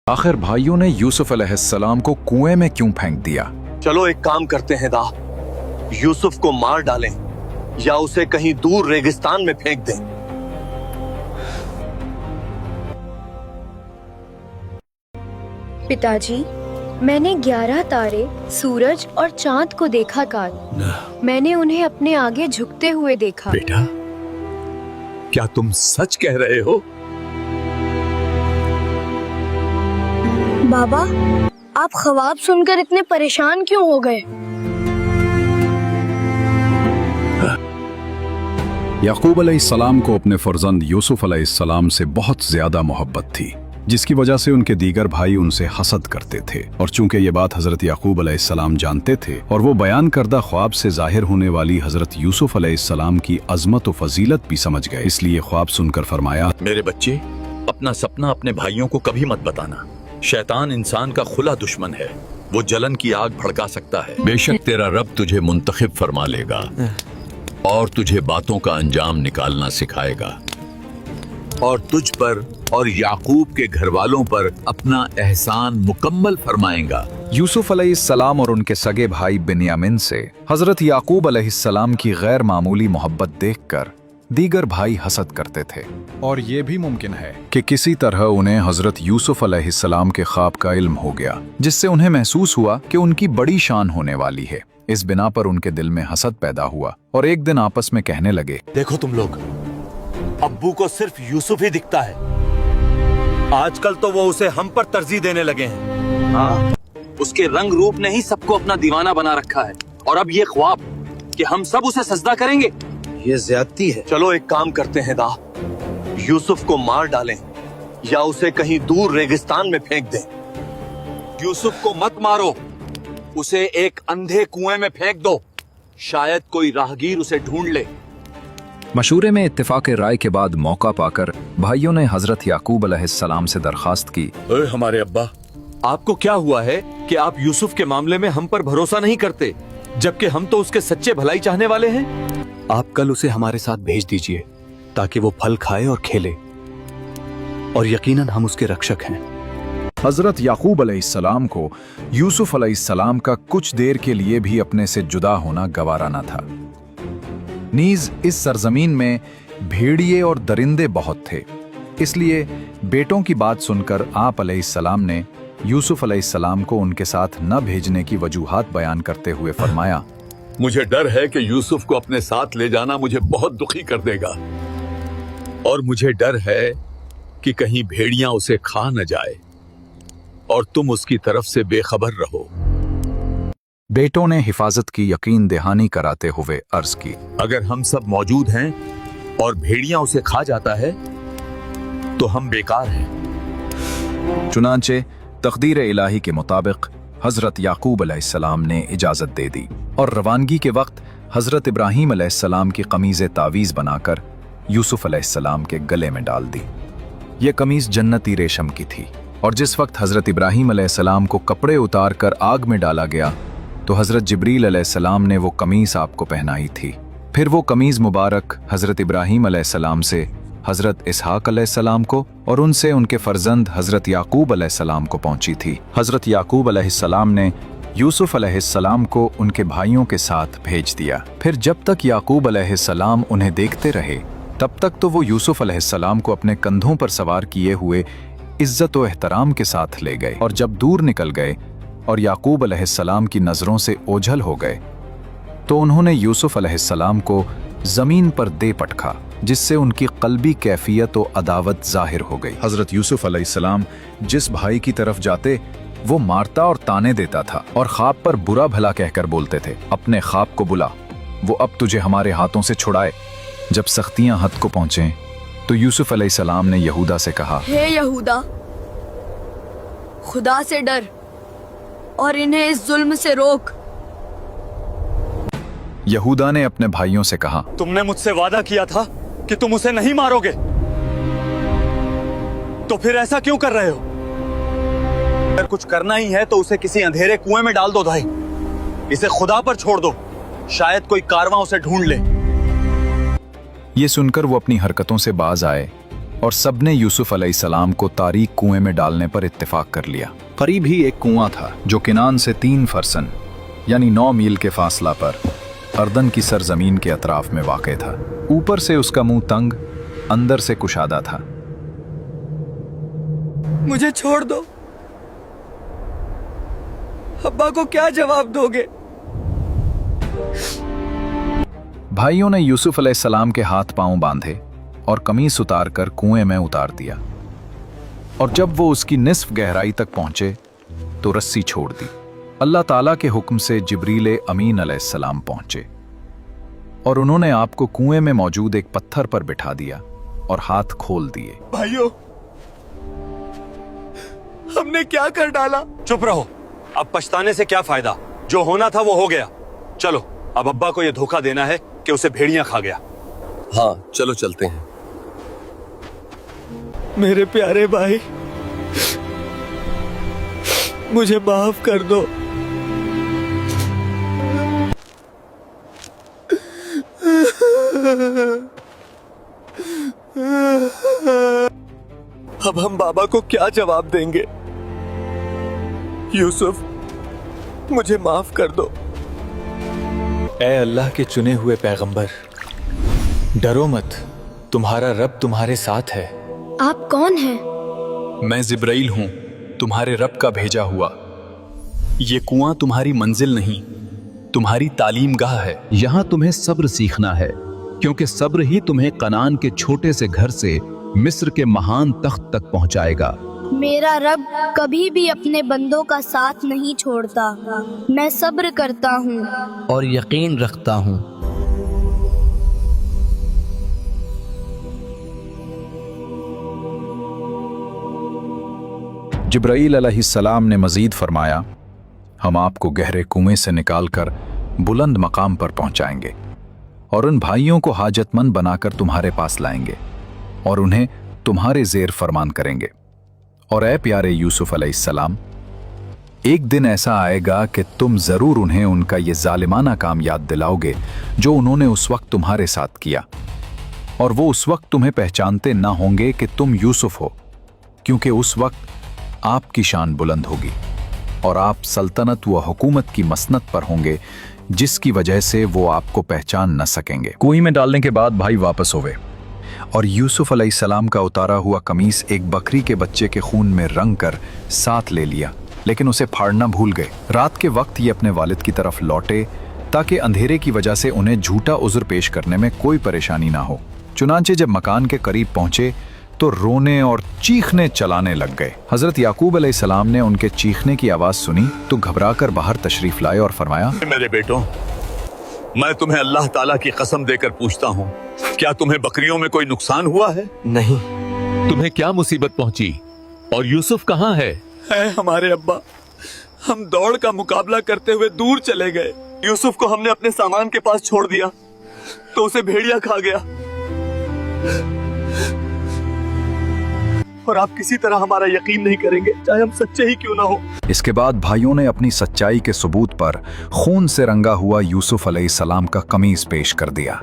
आखिर भाइयों ने यूसुफ अलैहिस्सलाम को कुएं में क्यों फेंक दिया? चलो एक काम करते हैं दा, यूसुफ को मार डालें या उसे कहीं दूर रेगिस्तान में फेंक दें। पिताजी, मैंने 11 तारे, सूरज और चांद को देखा काल। मैंने उन्हें अपने आगे झुकते हुए देखा। बेटा, क्या तुम सच कह रहे हो? बाबा, आप ख्वाब सुनकर इतने परेशान क्यों हो गए? याकूब अलैहिस्सलाम को अपने फर्जंद यूसुफ अलैहिस्सलाम से बहुत ज्यादा मोहब्बत थी, जिसकी वजह से उनके दीगर भाई उनसे हसद करते थे। और चूंकि ये बात हजरत याकूब अलैहिस्सलाम जानते थे और वो बयान करदा ख्वाब से जाहिर होने वाली हजरत यूसुफ अलैहिस्सलाम की अजमत और फजीलत भी समझ गए, इसलिए ख्वाब सुनकर फरमाया, मेरे बच्चे, अपना सपना अपने भाइयों को कभी मत बताना। शैतान इंसान का खुला दुश्मन है, वो जलन की आग भड़का सकता है। बेशक तेरा रब तुझे मुंतखब फरमा लेगा और तुझे बातों का अंजाम निकालना सिखाएगा और तुझ पर और याकूब के घर वालों पर अपना एहसान मुकम्मल फरमाएगा। यूसुफ अलैहिस्सलाम और उनके सगे भाई बिन्यामिन से हजरत याकूब अलैहिस्सलाम की गैर मामूली मोहब्बत देखकर दीगर भाई हसद करते थे, और ये भी मुमकिन है कि किसी तरह उन्हें हजरत यूसुफ अलैहिस्सलाम के ख्वाब का इल्म हो गया, जिससे उन्हें महसूस हुआ कि उनकी बड़ी शान होने वाली है। इस बिना पर उनके दिल में हसद पैदा हुआ और एक दिन आपस में कहने लगे, देखो तुम लोग, अब्बू को सिर्फ यूसुफ ही दिखता है। आजकल तो वो उसे हम पर तरजीह देने लगे हैं। हाँ, उसके रंग रूप ने ही सबको अपना दीवाना बना रखा है, और अब ये ख्वाब कि हम सब उसे सजदा करेंगे, ये ज्यादती है। चलो एक काम करते हैं दा, यूसुफ को मार डालें या उसे कहीं दूर रेगिस्तान में फेंक दें। यूसुफ को मत मारो, उसे एक अंधे कुएं में फेंक दो, शायद कोई राहगीर उसे ढूंढ ले। मशूरे में इत्तेफाक राय के बाद मौका पाकर भाइयों ने हजरत याकूब अलैहिस्सलाम से दरखास्त की, हमारे अब्बा, आपको क्या हुआ है कि आप यूसुफ के मामले में हम पर भरोसा नहीं करते, जबकि हम तो उसके सच्चे भलाई चाहने वाले हैं। आप कल उसे हमारे साथ भेज दीजिए ताकि वो फल खाए और खेले, और यकीनन हम उसके रक्षक हैं। हजरत याकूब अलैहिस्सलाम को यूसुफ अलैहिस्सलाम का कुछ देर के लिए भी अपने से जुदा होना गवारा न था। नीज इस सरजमीन में भेड़िए और दरिंदे बहुत थे, इसलिए बेटों की बात सुनकर आप अलैहिस्सलाम ने यूसुफ अलैहिस्सलाम को उनके साथ न भेजने की वजूहात बयान करते हुए फरमाया, मुझे डर है कि यूसुफ को अपने साथ ले जाना मुझे बहुत दुखी कर देगा, और मुझे डर है कि कहीं भेड़ियां उसे खा न जाए और तुम उसकी तरफ से बेखबर रहो। बेटों ने हिफाजत की यकीन दहानी कराते हुए अर्ज की, अगर हम सब मौजूद हैं और भेड़ियां उसे खा जाता है तो हम बेकार हैं। चुनांचे तकदीर इलाही के मुताबिक हजरत याकूब अलैहिस्सलाम ने इजाजत दे दी और रवानगी के वक्त हजरत इब्राहीम अलैहिस्सलाम की कमीज़ तावीज़ बनाकर यूसुफ अलैहिस्सलाम के गले में डाल दी। यह कमीज़ जन्नती रेशम की थी, और जिस वक्त हजरत इब्राहीम अलैहिस्सलाम को कपड़े उतार कर आग में डाला गया तो हजरत जिब्रील अलैहिस्सलाम ने वो कमीज़ आपको पहनाई थी। फिर वो कमीज़ मुबारक हजरत इब्राहीम अलैहिस्सलाम से हजरत इसहाक अलैहिस्सलाम को और उनसे उनके फर्जंद हजरत याकूब अलैहिस्सलाम को पहुंची थी। हजरत याकूब अलैहिस्सलाम ने यूसुफ अलैहिस्सलाम को उनके भाइयों के साथ भेज दिया। फिर जब तक याकूब अलैहिस्सलाम उन्हें देखते रहे, तब तक तो वो यूसुफ अलैहिस्सलाम को अपने कंधों पर सवार किए हुए इज्जत व एहतराम के साथ ले गए, और जब दूर निकल गए और याकूब अलैहिस्सलाम की नजरों से ओझल हो गए तो उन्होंने यूसुफ अलैहिस्सलाम को जमीन पर दे पटका, जिससे उनकी कल्बी कैफियत व अदावत जाहिर हो गई। हजरत यूसुफ अलैहिस्सलाम जिस भाई की तरफ जाते वो मारता और ताने देता था, और ख्वाब पर बुरा भला कहकर बोलते थे, अपने ख्वाब को बुला, वो अब तुझे हमारे हाथों से छुड़ाए। जब सख्तियां हद को पहुंचे तो यूसुफ अलैहिस्सलाम ने यहूदा से कहा, हे यहूदा, खुदा से डर और इन्हें इस जुल्म से रोक। यहूदा ने अपने भाइयों से कहा, तुमने मुझसे वादा किया था कि तुम उसे नहीं मारोगे, तो फिर ऐसा क्यों कर रहे हो? अगर कुछ करना ही है तो उसे किसी अंधेरे कुएं में डाल दो भाई, इसे खुदा पर छोड़ दो, शायद कोई कारवां उसे ढूंढ ले। ये सुनकर वो अपनी हरकतों से बाज आए और सबने यूसुफ अलैहिस्सलाम को तारीक कुएं में डालने पर इत्तेफाक कर लिया। करीब ही एक कुआं था जो किनान से 3 फरसन यानी 9 मील के फासला पर अर्दन की सरजमीन के अतराफ में वाक़ था। ऊपर से उसका मुंह तंग, अंदर से कुशादा था। मुझे छोड़ दो, अब्बा को क्या जवाब दोगे? भाइयों ने यूसुफ अलैहिस्सलाम के हाथ पांव बांधे और कमीज उतारकर कुएं में उतार दिया, और जब वो उसकी निस्फ गहराई तक पहुंचे तो रस्सी छोड़ दी। अल्लाह ताला के हुक्म से जिब्रील अमीन अलैहिस्सलाम पहुंचे और उन्होंने आपको कुएं में मौजूद एक पत्थर पर बिठा दिया और हाथ खोल दिए। भाइयों, हमने क्या कर डाला? चुप रहो, अब पछताने से क्या फायदा? जो होना था वो हो गया। चलो, अब अब्बा को यह धोखा देना है कि उसे भेड़ियां खा गया। हाँ, चलो चलते हैं। मेरे प्यारे भाई, मुझे माफ कर दो। अब हम बाबा को क्या जवाब देंगे? यूसुफ, मुझे माफ कर दो। ए अल्लाह के चुने हुए पैगंबर, डरो मत, तुम्हारा रब तुम्हारे साथ है। आप कौन हैं? मैं जिब्राइल हूं, तुम्हारे रब का भेजा हुआ। ये कुआं तुम्हारी मंजिल नहीं, तुम्हारी तालीम गाह है। यहाँ तुम्हें सब्र सीखना है, क्योंकि सब्र ही तुम्हें कनान के छोटे से घर से मिस्र के महान तख्त तक पहुंचाएगा। मेरा रब कभी भी अपने बंदों का साथ नहीं छोड़ता। मैं सब्र करता हूँ और यकीन रखता हूँ। जिब्राईल अलैहिस्सलाम ने मजीद फरमाया, हम आपको गहरे कुएं से निकालकर बुलंद मकाम पर पहुंचाएंगे और उन भाइयों को हाजतमंद बनाकर तुम्हारे पास लाएंगे और उन्हें तुम्हारे जेर फरमान करेंगे। और ऐ प्यारे यूसुफ अलैहिस्सलाम, एक दिन ऐसा आएगा कि तुम जरूर उन्हें उनका ये जालिमाना काम याद दिलाओगे जो उन्होंने उस वक्त तुम्हारे साथ किया, और वो उस वक्त तुम्हें पहचानते ना होंगे कि तुम यूसुफ हो, क्योंकि उस वक्त आपकी शान बुलंद होगी और आप सल्तनत व हुकूमत की मसनत पर होंगे, जिसकी वजह से वो आपको पहचान न सकेंगे। कुएं में डालने के बाद भाई वापस होवे और यूसुफ अलैहिस्सलाम का उतारा हुआ कमीज एक बकरी के बच्चे के खून में रंग कर साथ ले लिया, लेकिन उसे फाड़ना भूल गए। रात के वक्त ये अपने वालिद की तरफ लौटे ताकि अंधेरे की वजह से उन्हें झूठा उज़्र पेश करने में कोई परेशानी ना हो। चुनांचे जब मकान के करीब पहुंचे तो रोने और चीखने चलाने लग गए। हजरत याकूब अलैहिस्सलाम ने उनके चीखने की आवाज सुनी तो घबराकर बाहर तशरीफ लाए और फरमाया, मेरे बेटों, मैं तुम्हें अल्लाह ताला की कसम देकर पूछता हूँ, क्या तुम्हें बकरियों में कोई नुकसान हुआ है? नहीं। तुम्हें क्या मुसीबत पहुंची और यूसुफ कहाँ है? है हमारे अब्बा, हम दौड़ का मुकाबला करते हुए दूर चले गए। यूसुफ को हमने अपने सामान के पास छोड़ दिया तो उसे भेड़िया खा गया, और आप किसी तरह हमारा यकीन नहीं करेंगे, चाहे हम सच्चे ही क्यों ना हो। इसके बाद भाइयों ने अपनी सच्चाई के सबूत पर खून से रंगा हुआ यूसुफ अलैहिस्सलाम का कमीज पेश कर दिया।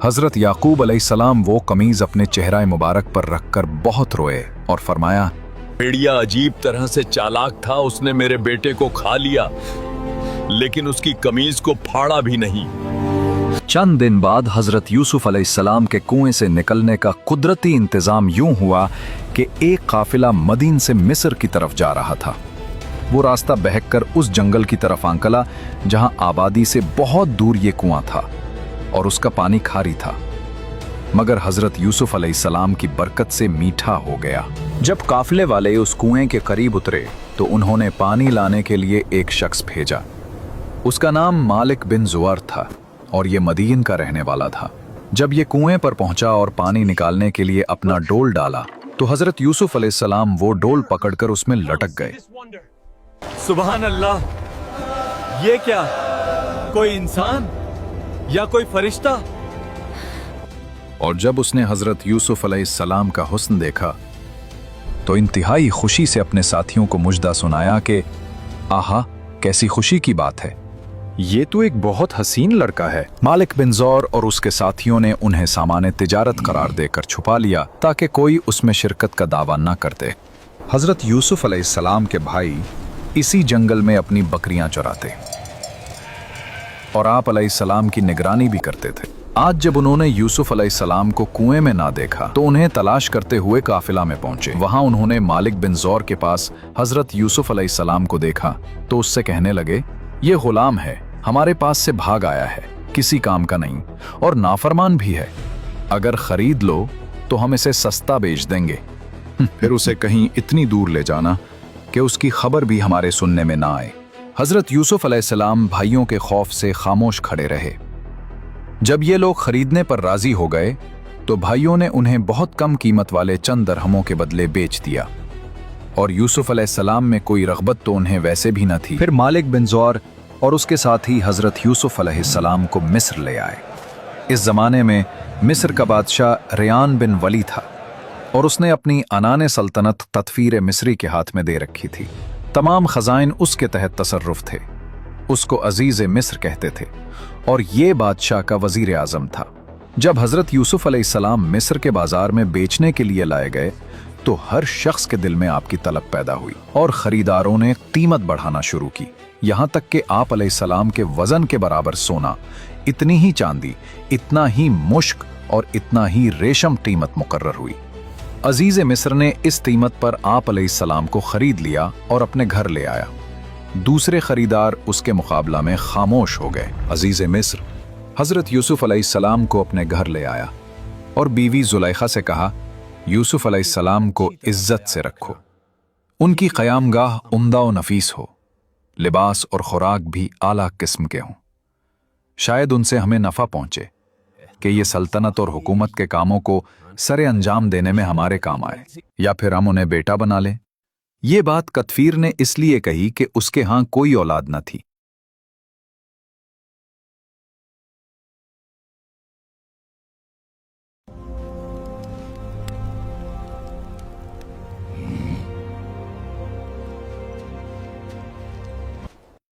हजरत याकूब अलैहिस्सलाम वो कमीज अपने चेहरा मुबारक पर रखकर बहुत रोए और फरमाया, भेड़िया अजीब तरह से चालाक था, उसने मेरे बेटे को खा लिया लेकिन उसकी कमीज को फाड़ा भी नहीं। चंद दिन बाद हजरत यूसुफ अलैहिस्सलाम के कुएं से निकलने का कुदरती इंतजाम यूं हुआ कि एक काफिला मदीन से मिस्र की तरफ जा रहा था। वो रास्ता बहककर उस जंगल की तरफ आंकला जहां आबादी से बहुत दूर ये कुआं था और उसका पानी खारी था, मगर हजरत यूसुफ अलैहिस्सलाम की बरकत से मीठा हो गया। जब काफिले वाले उस कुएं के करीब उतरे तो उन्होंने पानी लाने के लिए एक शख्स भेजा। उसका नाम मालिक बिन जुआर था और ये मदीन का रहने वाला था। जब ये कुएं पर पहुंचा और पानी निकालने के लिए अपना डोल डाला तो हजरत यूसुफ अलैहिस्सलाम वो डोल पकड़कर उसमें लटक गए। सुभान अल्लाह, ये क्या, कोई इंसान या कोई फरिश्ता? और जब उसने हजरत यूसुफ अलैहिस्सलाम का हुस्न देखा तो इंतहाई खुशी से अपने साथियों को मुजदा सुनाया कि आहा, कैसी खुशी की बात है, ये तो एक बहुत हसीन लड़का है। मालिक बिन ज़ौर और उसके साथियों ने उन्हें सामाने तिजारत करार देकर छुपा लिया ताकि कोई उसमें शिरकत का दावा न कर दे। हजरत यूसुफ अलैहिस्सलाम के भाई इसी जंगल में अपनी बकरियां चराते और आप अलैहिस्सलाम की निगरानी भी करते थे। आज जब उन्होंने यूसुफ अलैहिस्सलाम को कुएं में ना देखा तो उन्हें तलाश करते हुए काफिला में पहुंचे। वहां उन्होंने मालिक बिन ज़ौर के पास हजरत यूसुफ अलैहिस्सलाम को देखा तो उससे कहने लगे, ये गुलाम है, हमारे पास से भाग आया है, किसी काम का नहीं और नाफरमान भी है। अगर खरीद लो तो हम इसे सस्ता बेच देंगे, फिर उसे कहीं इतनी दूर ले जाना कि उसकी खबर भी हमारे सुनने में ना आए। हजरत यूसुफ अलैहिस्सलाम भाइयों के खौफ से खामोश खड़े रहे। जब ये लोग खरीदने पर राजी हो गए तो भाइयों ने उन्हें बहुत कम कीमत वाले चंद दरहमों के बदले बेच दिया और यूसुफ अलैहिस्सलाम में कोई रग़बत तो उन्हें वैसे भी न थी। फिर मालिक बिन ज़ौर और उसके साथी हजरत यूसुफ अलैहिस्सलाम को मिस्र ले आए। इस जमाने में मिस्र का बादशाह रेयान बिन वली था और उसने अपनी अनाने सल्तनत तत्फीर मिस्री के हाथ में दे रखी थी। तमाम खजाइन उसके तहत तसर्रुफ थे। उसको अजीज मिस्र कहते थे और ये बादशाह का वजीर आजम था। जब हजरत यूसुफ अलैहिस्सलाम मिस्र के बाजार में बेचने के लिए लाए गए तो हर शख्स के दिल में आपकी तलब पैदा हुई और खरीदारों ने कीमत बढ़ाना शुरू की, यहां तक कि आप अलैहिस्सलाम के वजन के बराबर सोना, इतनी ही चांदी, इतना ही मुश्क और इतना ही रेशम कीमत मुकर्रर हुई। अजीज मिस्र ने इस कीमत पर आप अलैहिस्सलाम को खरीद लिया और अपने घर ले आया। दूसरे खरीदार उसके मुकाबला में खामोश हो गए। अजीज मिस्र हजरत यूसुफ अलैहिस्सलाम को अपने घर ले आया और बीवी जुलैखा से कहा, यूसुफ अलैहिस्सलाम को इज्जत से रखो, उनकी क़यामगाह उम्दा व नफीस हो, लिबास और खुराक भी आला किस्म के हों। शायद उनसे हमें नफ़ा पहुंचे कि ये सल्तनत और हुकूमत के कामों को सरे अंजाम देने में हमारे काम आए, या फिर हम उन्हें बेटा बना लें। ये बात कतफीर ने इसलिए कही कि उसके यहाँ कोई औलाद न थी